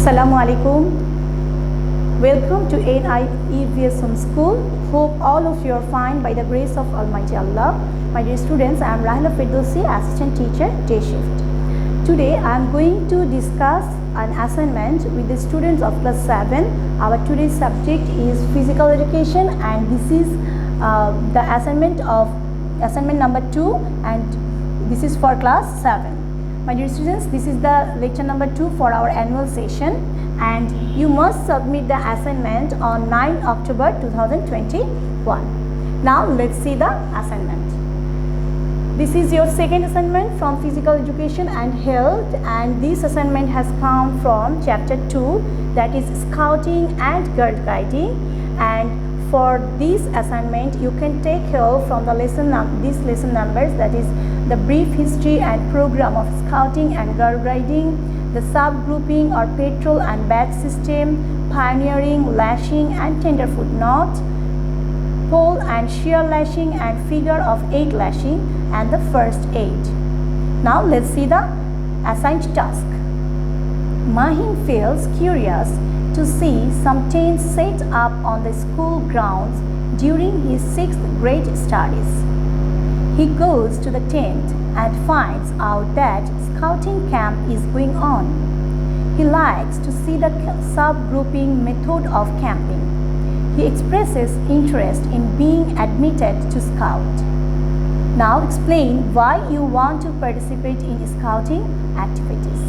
Assalamu alaikum. Welcome to NIEVS Home School. Hope all of you are fine by the grace of Almighty Allah. My dear students, I am Rahila Firdausi, Assistant Teacher, Day Shift. Today I am going to discuss an assignment with the students of class 7. Our today's subject is physical education, and this is the assignment number 2, and this is for class 7. My dear students, this is the lecture number 2 for our annual session, and you must submit the assignment on 9 October 2021. Now let's see the assignment. This is your second assignment from physical education and health, and this assignment has come from chapter 2, that is scouting and girl guiding. And for this assignment you can take help from the these lesson numbers, that is the brief history and program of scouting and girl guiding, the subgrouping or patrol and badge system, pioneering, lashing and tenderfoot knot, pole and shear lashing and figure of 8 lashing, and the first aid. Now let's see the assigned task. Mahim feels curious to see some tents set up on the school grounds during his 6th grade studies. He goes to the tent and finds out that scouting camp is going on. He likes to see the subgrouping method of camping. He expresses interest in being admitted to Scout. Now explain why you want to participate in scouting activities.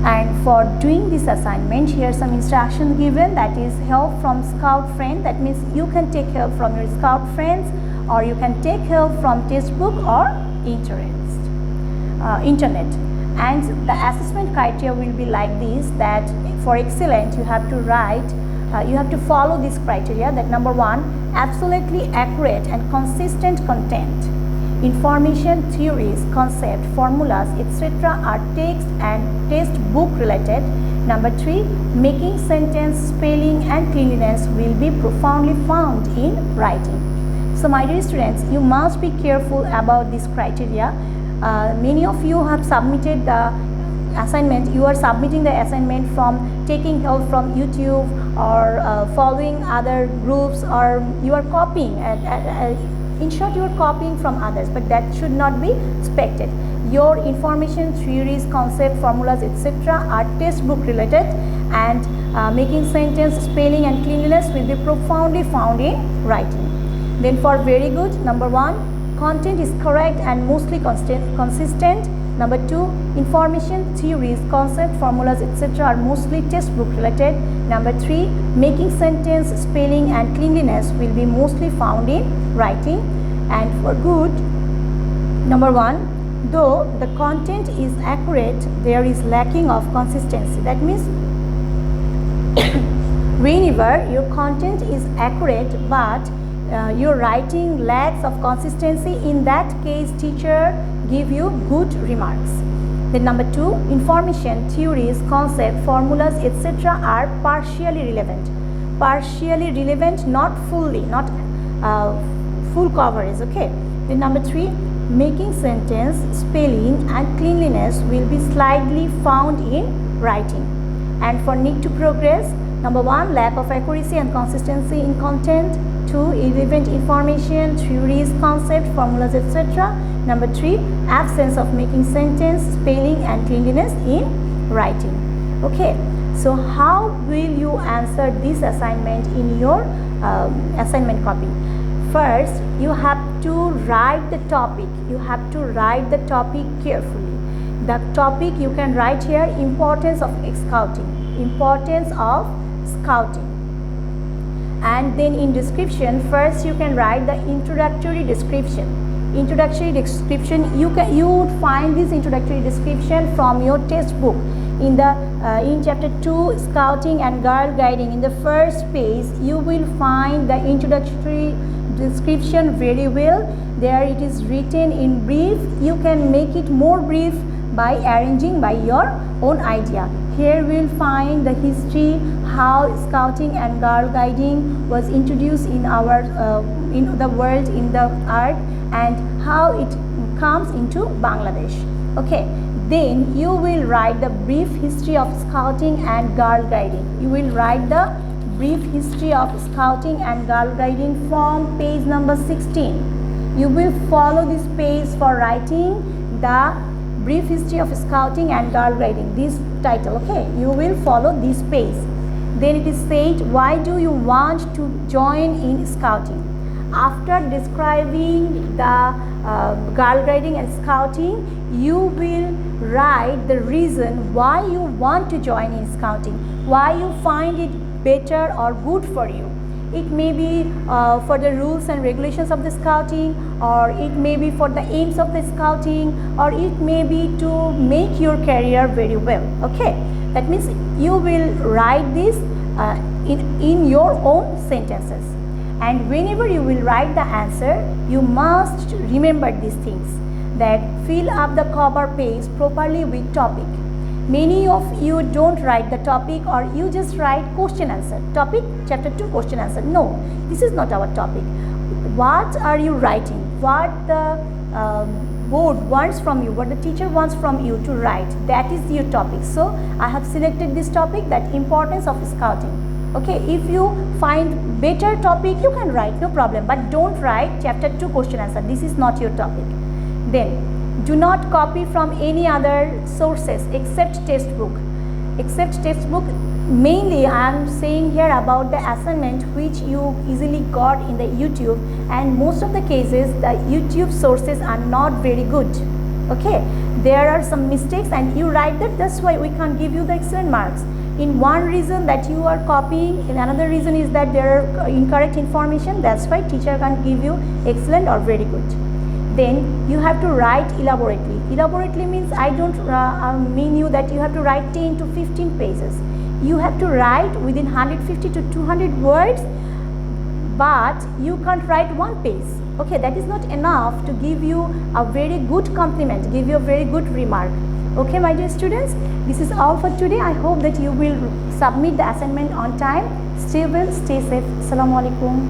And for doing this assignment, here some instruction given, that is help from Scout friend. That means you can take help from your Scout friends, or you can take help from textbook or internet. And the assessment criteria will be like this, that for excellent you have to write, you have to follow this criteria, that number 1, absolutely accurate and consistent content. Information, theories, concept, formulas, etc. are text and textbook related. Number 3, making sentence, spelling and cleanliness will be profoundly found in writing. So my dear students, you must be careful about this criteria. Many of you have submitted the assignment. You are submitting the assignment from taking help from YouTube or following other groups, or you are copying. In short, you are copying from others, but that should not be expected. Your information, theories, concept, formulas, etc. are textbook related, and making sentence, spelling and cleanliness will be profoundly found in writing. Then for very good, number 1, content is correct and mostly consistent. Number 2, information, theories, concept, formulas, etc. are mostly textbook related. Number 3, making sentence, spelling and cleanliness will be mostly found in writing. And for good, number 1, though the content is accurate, there is lacking of consistency. That means whenever your content is accurate but your writing lacks of consistency, in that case teacher give you good remarks. Then number 2, information, theories, concept, formulas, etc. are partially relevant. Partially relevant, not fully, not full coverage. Okay. Then number 3, making sentence, spelling and cleanliness will be slightly found in writing. And for need to progress, number 1, lack of accuracy and consistency in content. 2, irrelevant information, theories, concept, formulas, etc. Number 3, absence of making sentence, spelling and cleanliness in writing. Okay, so how will you answer this assignment in your assignment copy? First, you have to write the topic. You have to write the topic carefully. The topic you can write here, importance of scouting. Importance of scouting. And then in description, first you can write the introductory description. Introductory description, you would find this introductory description from your textbook in chapter 2, scouting and girl guiding. In the first page you will find the introductory description very well. There it is written in brief. You can make it more brief by arranging by your own idea. Here we will find the history, how scouting and girl guiding was introduced in our in the world, in the earth, and how it comes into Bangladesh. Okay, Then you will write the brief history of Scouting and Girl Guiding. You will write the brief history of Scouting and Girl Guiding from page number 16. You will follow this page for writing the brief history of Scouting and Girl Guiding, this title. Okay, you will follow this page. Then it is said, why do you want to join in Scouting? After describing the Girl Guiding and Scouting, you will write the reason why you want to join in Scouting, why you find it better or good for you. It may be for the rules and regulations of the Scouting, or it may be for the aims of the Scouting, or it may be to make your career very well. Okay, that means you will write this in your own sentences. And whenever you will write the answer, you must remember these things, that fill up the cover page properly with topic. Many of you don't write the topic, or you just write question answer. Topic, chapter 2, question answer. No, this is not our topic. What are you writing? What the board wants from you, what the teacher wants from you to write, that is your topic. So I have selected this topic, that importance of Scouting. Okay, if you find better topic, you can write, no problem, but don't write chapter 2 question answer. This is not your topic. Then do not copy from any other sources except textbook. Except textbook, mainly I am saying here about the assignment which you easily got in the YouTube, and most of the cases the YouTube sources are not very good. Okay, there are some mistakes and you write that, that's why we can't give you the excellent marks. In one reason that you are copying, in another reason is that there are incorrect information, that's why teacher can't give you excellent or very good. Then you have to write elaborately. Elaborately means I don't mean you that you have to write 10 to 15 pages. You have to write within 150 to 200 words, but you can't write one page. Okay, that is not enough to give you a very good compliment, give you a very good remark. Okay, my dear students, this is all for today. I hope that you will submit the assignment on time. Stay well, stay safe. Assalamu alaikum.